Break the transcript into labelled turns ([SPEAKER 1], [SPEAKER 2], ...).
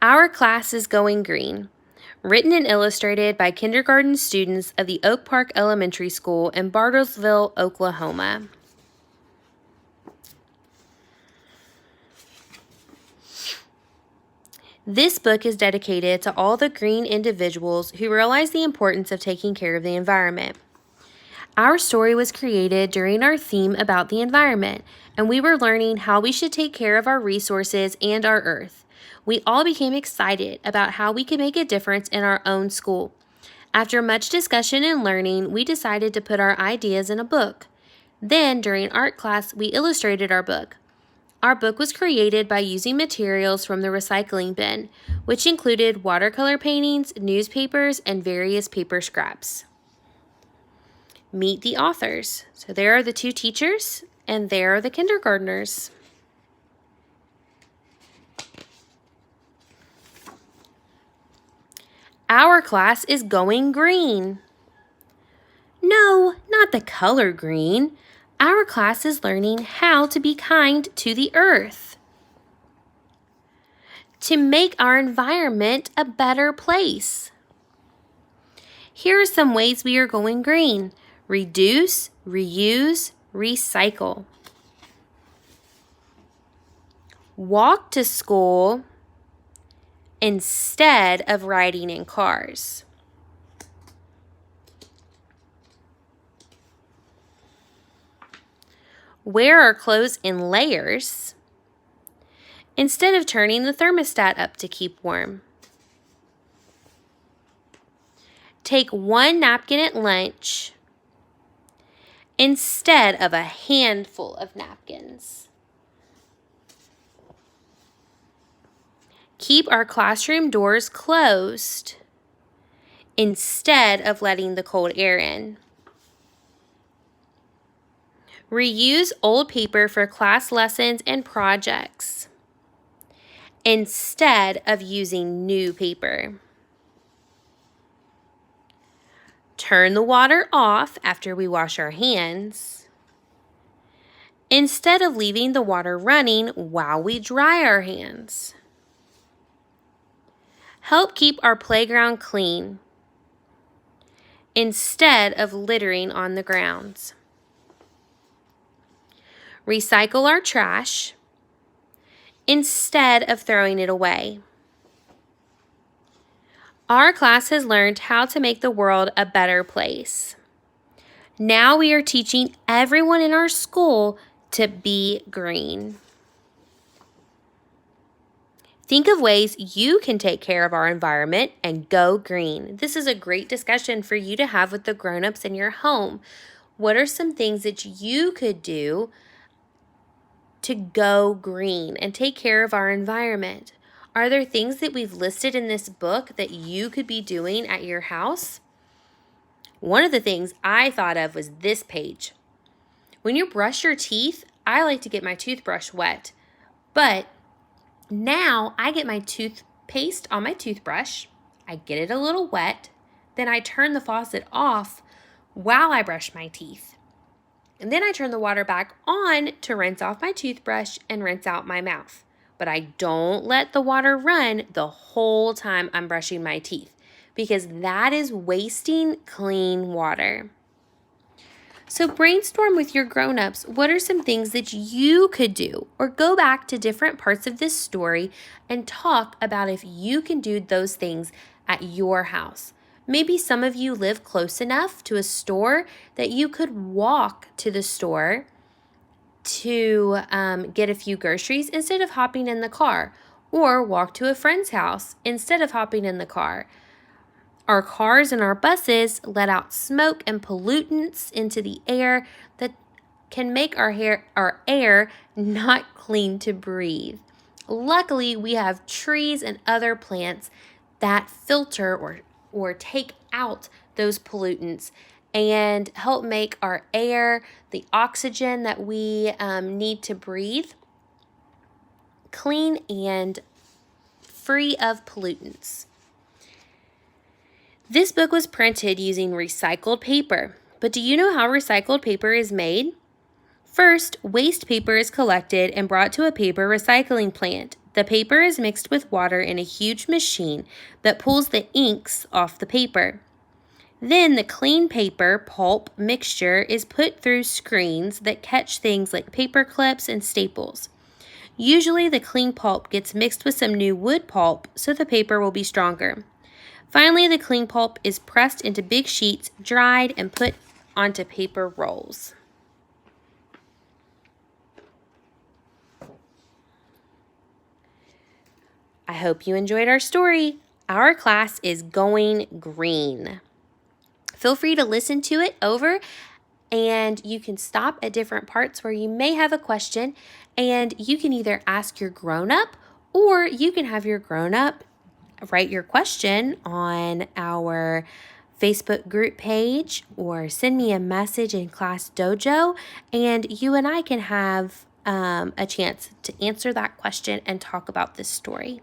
[SPEAKER 1] Our class is going green. Written and illustrated by kindergarten students of the Oak Park Elementary School in Bartlesville, Oklahoma. This book is dedicated to all the green individuals who realize the importance of taking care of the environment. Our story was created during our theme about the environment, and we were learning how we should take care of our resources and our earth. We all became excited about how we could make a difference in our own school. After much discussion and learning, we decided to put our ideas in a book. Then, during art class, we illustrated our book. Our book was created by using materials from the recycling bin, which included watercolor paintings, newspapers, and various paper scraps. Meet the authors. So there are the two teachers, and there are the kindergartners. Our class is going green. No, not the color green. Our class is learning how to be kind to the earth, to make our environment a better place. Here are some ways we are going green: reduce, reuse, recycle. Walk to school instead of riding in cars. Wear our clothes in layers instead of turning the thermostat up to keep warm. Take one napkin at lunch instead of a handful of napkins. Keep our classroom doors closed instead of letting the cold air in. Reuse old paper for class lessons and projects instead of using new paper. Turn the water off after we wash our hands instead of leaving the water running while we dry our hands. Help keep our playground clean instead of littering on the grounds. Recycle our trash instead of throwing it away. Our class has learned how to make the world a better place. Now we are teaching everyone in our school to be green. Think of ways you can take care of our environment and go green. This is a great discussion for you to have with the grown-ups in your home. What are some things that you could do to go green and take care of our environment? Are there things that we've listed in this book that you could be doing at your house? One of the things I thought of was this page. When you brush your teeth, I like to get my toothbrush wet, but now I get my toothpaste on my toothbrush, I get it a little wet, then I turn the faucet off while I brush my teeth. And then I turn the water back on to rinse off my toothbrush and rinse out my mouth. But I don't let the water run the whole time I'm brushing my teeth, because that is wasting clean water. So brainstorm with your grown-ups. What are some things that you could do? Or go back to different parts of this story and talk about if you can do those things at your house. Maybe some of you live close enough to a store that you could walk to the store to get a few groceries instead of hopping in the car, or walk to a friend's house instead of hopping in the car. Our cars and our buses let out smoke and pollutants into the air that can make our air not clean to breathe. Luckily, we have trees and other plants that filter or take out those pollutants and help make our air, the oxygen that we need to breathe, clean and free of pollutants. This book was printed using recycled paper, but do you know how recycled paper is made? First, waste paper is collected and brought to a paper recycling plant. The paper is mixed with water in a huge machine that pulls the inks off the paper. Then the clean paper pulp mixture is put through screens that catch things like paper clips and staples. Usually the clean pulp gets mixed with some new wood pulp so the paper will be stronger. Finally, the clean pulp is pressed into big sheets, dried, and put onto paper rolls. I hope you enjoyed our story. Our class is going green. Feel free to listen to it over, and you can stop at different parts where you may have a question, and you can either ask your grown-up or you can have your grown-up write your question on our Facebook group page or send me a message in Class Dojo, and you and I can have a chance to answer that question and talk about this story.